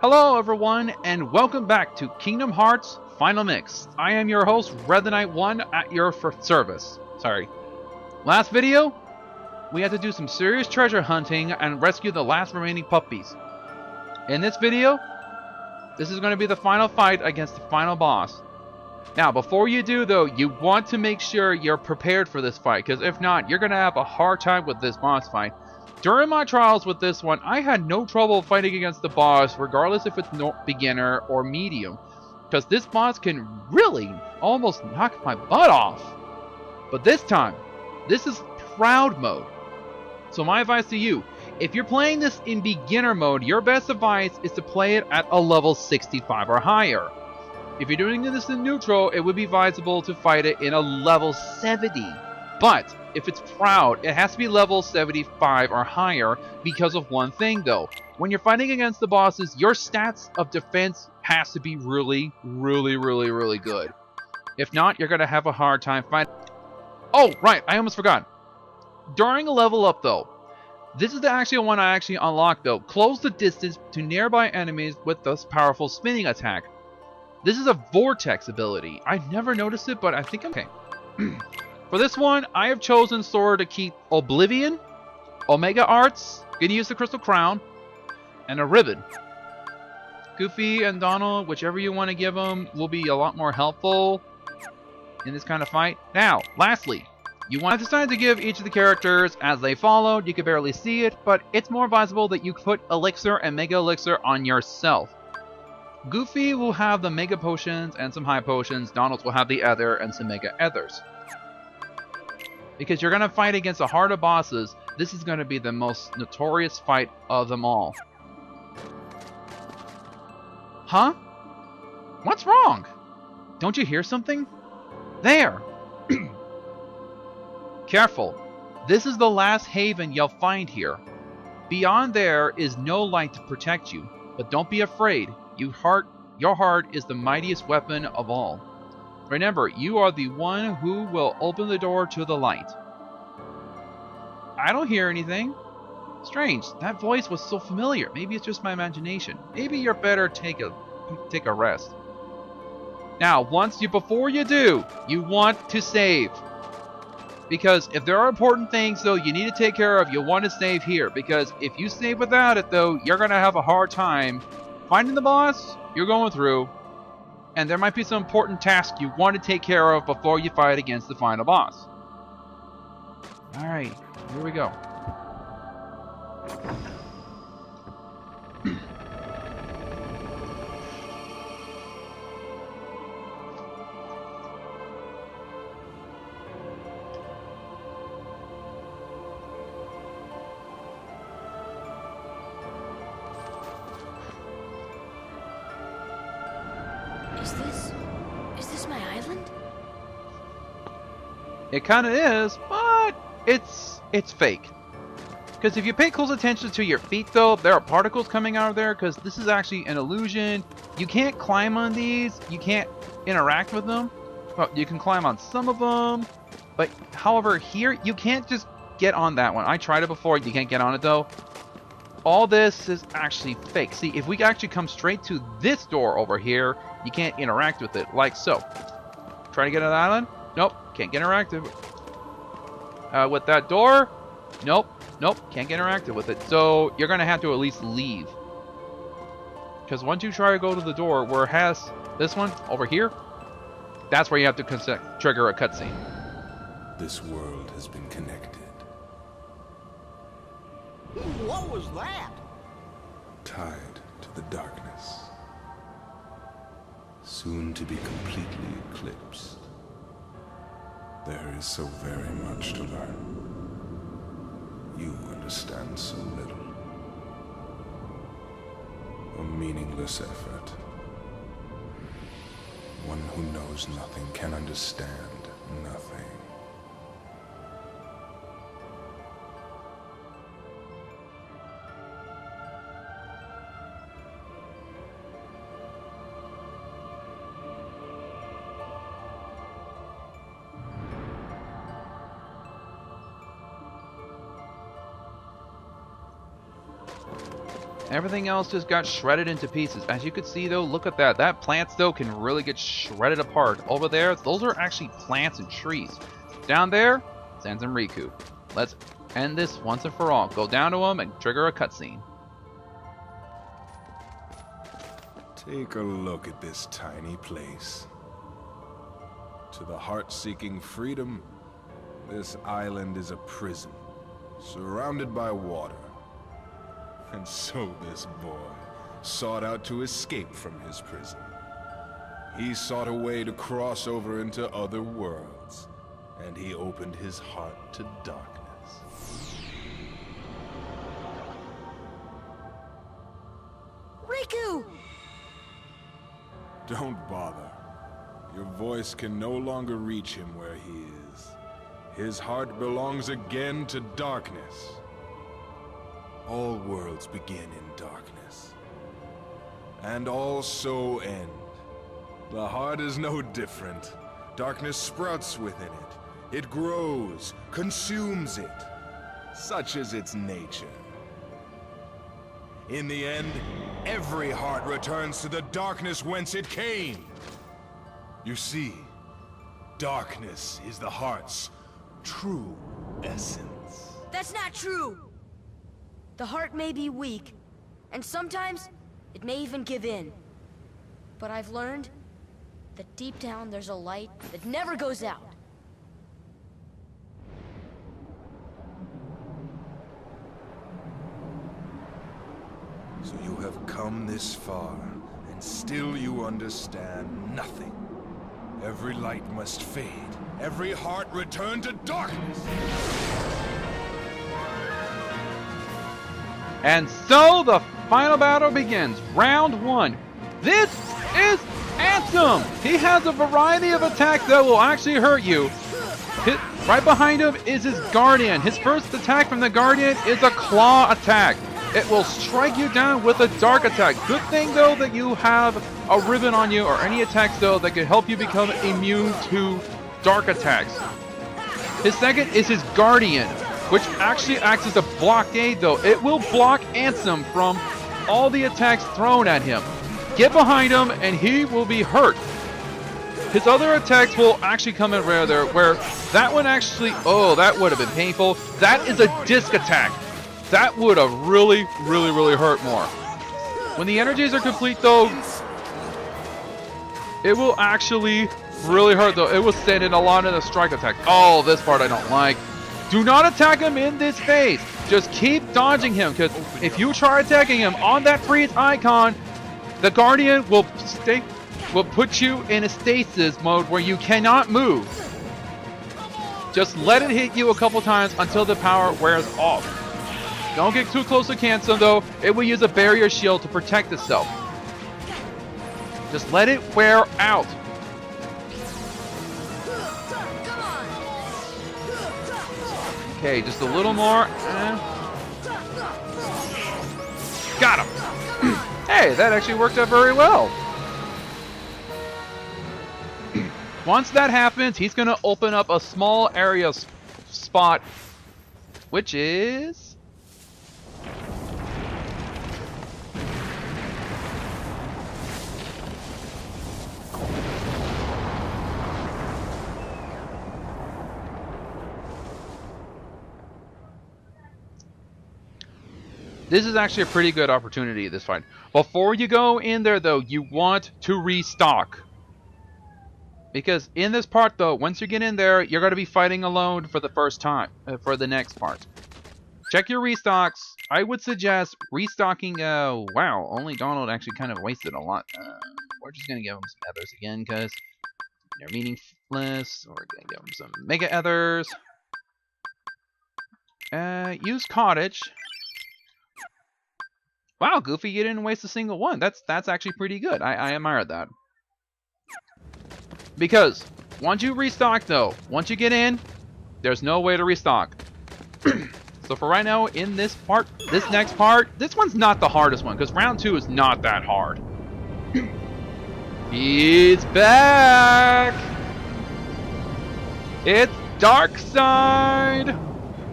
Hello everyone, and welcome back to Kingdom Hearts Final Mix. I am your host, Red the Knight 1, at your service. Sorry. Last video, we had to do some serious treasure hunting and rescue the last remaining puppies. In this video, this is going to be the final fight against the final boss. Now, before you do though, you want to make sure you're prepared for this fight, because if not, you're going to have a hard time with this boss fight. During my trials with this one, I had no trouble fighting against the boss, regardless if it's beginner or medium, because this boss can really almost knock my butt off. But this time, this is proud mode. So my advice to you, if you're playing this in beginner mode, your best advice is to play it at a level 65 or higher. If you're doing this in neutral, it would be advisable to fight it in a level 70. But if it's proud, it has to be level 75 or higher because of one thing though. When you're fighting against the bosses, your stats of defense has to be really good. If not, you're going to have a hard time fighting. Oh, right, I almost forgot. During a level up though, this is the one I actually unlocked though. Close the distance to nearby enemies with this powerful spinning attack. This is a vortex ability. I never noticed it, but I think I'm okay. For this one, I have chosen Sora to keep Oblivion, Omega Arts, gonna use the Crystal Crown, and a Ribbon. Goofy and Donald, whichever you want to give them, will be a lot more helpful in this kind of fight. Now, lastly, I've decided to give each of the characters as they followed. You can barely see it, but it's more advisable that you put Elixir and Mega Elixir on yourself. Goofy will have the Mega Potions and some High Potions. Donald will have the Ether and some Mega Ethers. Because you're going to fight against the harder bosses, this is going to be the most notorious fight of them all. Huh? What's wrong? Don't you hear something? There! Careful. This is the last haven you'll find here. Beyond there is no light to protect you, but don't be afraid. Your heart is the mightiest weapon of all. Remember, you are the one who will open the door to the light. I don't hear anything. Strange, that voice was so familiar. Maybe it's just my imagination. Maybe you're better take a rest. Now, before you do, you want to save. Because if there are important things though you need to take care of, you'll want to save here. Because if you save without it though, you're going to have a hard time finding the boss you're going through. And there might be some important tasks you want to take care of before you fight against the final boss. Alright, here we go. Is this my island? It kind of is, but it's fake. Because if you pay close attention to your feet though, there are particles coming out of there because this is actually an illusion. You can't climb on these, you can't interact with them. Well, you can climb on some of them, but however here, you can't just get on that one. I tried it before, you can't get on it though. All this is actually fake. See, if we actually come straight to this door over here, you can't interact with it, like so. Try to get on the island? Nope, can't get interactive. With that door? Nope, can't get interactive with it. So, you're gonna have to at least leave. Because once you try to go to the door where it has this one over here, that's where you have to trigger a cutscene. This world has been connected. What was that? Tied to the darkness. Soon to be completely eclipsed. There is so very much to learn. You understand so little. A meaningless effort. One who knows nothing can understand nothing. Everything else just got shredded into pieces. As you can see though, look at that. That plants though can really get shredded apart. Over there, those are actually plants and trees. Down there, Sans and Riku. Let's end this once and for all. Go down to them and trigger a cutscene. Take a look at this tiny place. To the heart-seeking freedom, this island is a prison, surrounded by water. And so this boy sought out to escape from his prison. He sought a way to cross over into other worlds, and he opened his heart to darkness. Riku! Don't bother. Your voice can no longer reach him where he is. His heart belongs again to darkness. All worlds begin in darkness, and all so end. The heart is no different. Darkness sprouts within it. It grows, consumes it. Such is its nature. In the end, every heart returns to the darkness whence it came. You see, darkness is the heart's true essence. That's not true! The heart may be weak, and sometimes it may even give in. But I've learned that deep down there's a light that never goes out. So you have come this far, and still you understand nothing. Every light must fade. Every heart return to darkness. And so the final battle begins. Round 1. This is Ansem. He has a variety of attacks that will actually hurt you. Right behind him is his Guardian. His first attack from the Guardian is a claw attack. It will strike you down with a dark attack. Good thing though that you have a ribbon on you, or any attacks though that can help you become immune to dark attacks. His second is his Guardian, which actually acts as a blockade though. It will block Ansem from all the attacks thrown at him. Get behind him and he will be hurt. His other attacks will actually come in rare there, where that one actually, oh, that would have been painful. That is a disc attack. That would have really hurt more. When the energies are complete though, it will actually really hurt though. It will send in a lot of the strike attack. Oh, this part I don't like. Do not attack him in this phase. Just keep dodging him, because if you try attacking him on that freeze icon, the Guardian will put you in a stasis mode where you cannot move. Just let it hit you a couple times until the power wears off. Don't get too close to Ansem though. It will use a barrier shield to protect itself. Just let it wear out. Okay, just a little more. Got him. Hey, that actually worked out very well. Once that happens, he's going to open up a small area spot, which is... This is actually a pretty good opportunity, this fight. Before you go in there, though, you want to restock. Because in this part, though, once you get in there, you're going to be fighting alone for the first time, for the next part. Check your restocks. I would suggest restocking, wow, only Donald actually kind of wasted a lot. We're just going to give him some others again, because they're meaningless. We're going to give him some mega others. Use Cottage. Wow, Goofy, you didn't waste a single one. That's actually pretty good. I admire that. Because once you restock though, once you get in, there's no way to restock. So for right now, in this part, this next part, this one's not the hardest one, because round 2 is not that hard. He's back! It's Darkseid!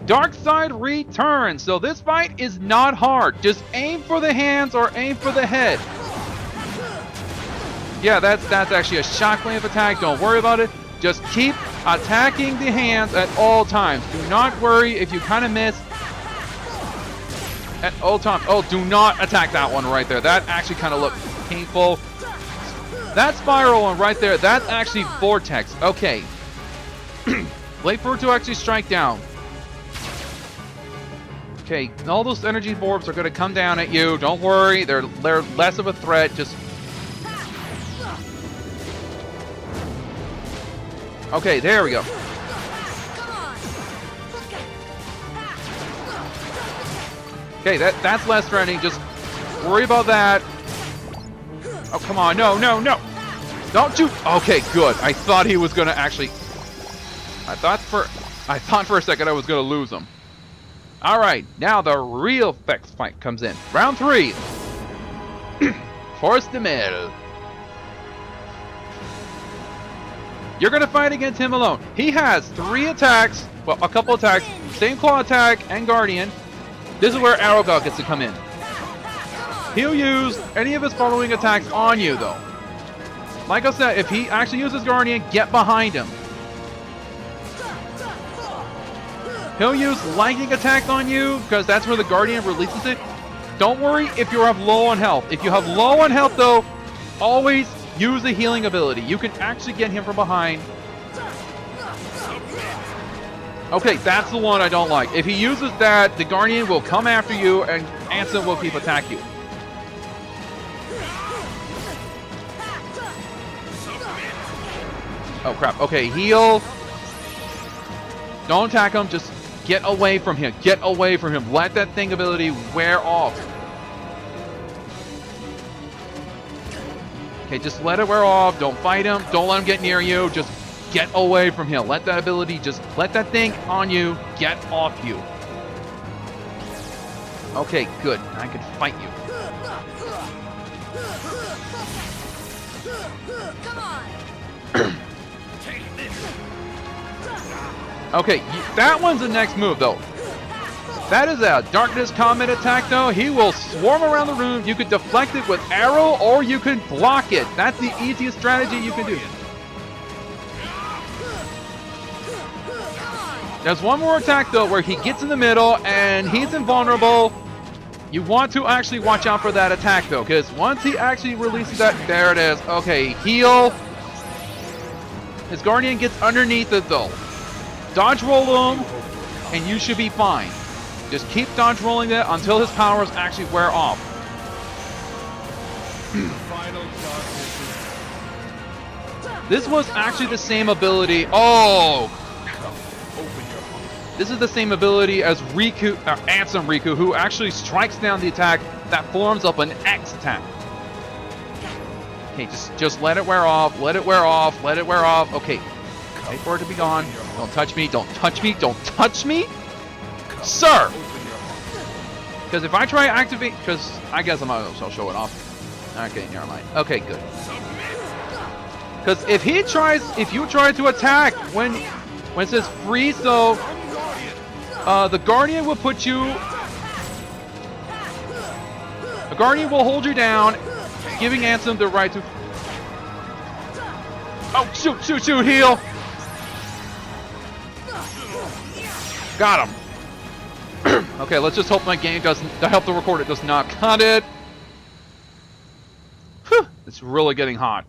Dark Side returns. So this fight is not hard. Just aim for the hands or aim for the head. Yeah, that's actually a shockwave attack. Don't worry about it. Just keep attacking the hands at all times. Do not worry if you kind of miss at all times. Oh, do not attack that one right there. That actually kind of looked painful. That spiral one right there, that's actually Vortex. Okay. Wait for it to actually strike down. Okay, all those energy orbs are going to come down at you. Don't worry, they're less of a threat. Just... Okay, there we go. Okay, that's less threatening. Just worry about that. Oh, come on. No, no, no. Don't you... Okay, good. I thought he was going to actually... I thought for a second I was going to lose him. All right, now the real Vex fight comes in. Round 3. Force de Mel. You're going to fight against him alone. He has 3 attacks. Well, a couple attacks. Same claw attack and Guardian. This is where Arrow God gets to come in. He'll use any of his following attacks on you, though. Like I said, if he actually uses Guardian, get behind him. He'll use lightning attack on you, because that's where the Guardian releases it. Don't worry if you have low on health. If you have low on health, though, always use the healing ability. You can actually get him from behind. Okay, that's the one I don't like. If he uses that, the Guardian will come after you, and Ansem will keep attacking you. Oh, crap. Okay, heal. Don't attack him. Just get away from him. Get away from him. Let that thing ability wear off. Okay, just let it wear off. Don't fight him. Don't let him get near you. Just get away from him. Let that ability, just let that thing on you get off you. Okay, good. I can fight you. Come on. Okay, that one's the next move, though. That is a Darkness Comet attack, though. He will swarm around the room. You could deflect it with arrow, or you can block it. That's the easiest strategy you can do. There's one more attack, though, where he gets in the middle, and he's invulnerable. You want to actually watch out for that attack, though, because once he actually releases that... There it is. Okay, heal. His Guardian gets underneath it, though. Dodge roll him, and you should be fine. Just keep dodge rolling it until his powers actually wear off. This was actually the same ability. Oh! This is the same ability as Riku, Ansem Riku, who actually strikes down the attack that forms up an X attack. Okay, just let it wear off. Let it wear off. Let it wear off. Okay. Wait for it to be gone. Don't touch me. Don't touch me. Don't touch me. Sir! Because if I try activate... Because I guess I might as well show it off. Okay, never mind. Okay, good. Because if he tries... If you try to attack when it says freeze, though... the Guardian will put you... The Guardian will hold you down, giving Ansem the right to... Oh, shoot, shoot, shoot, heal! Got him. Okay, let's just hope my game doesn't... I hope the recorder does not cut it. Whew, it's really getting hot.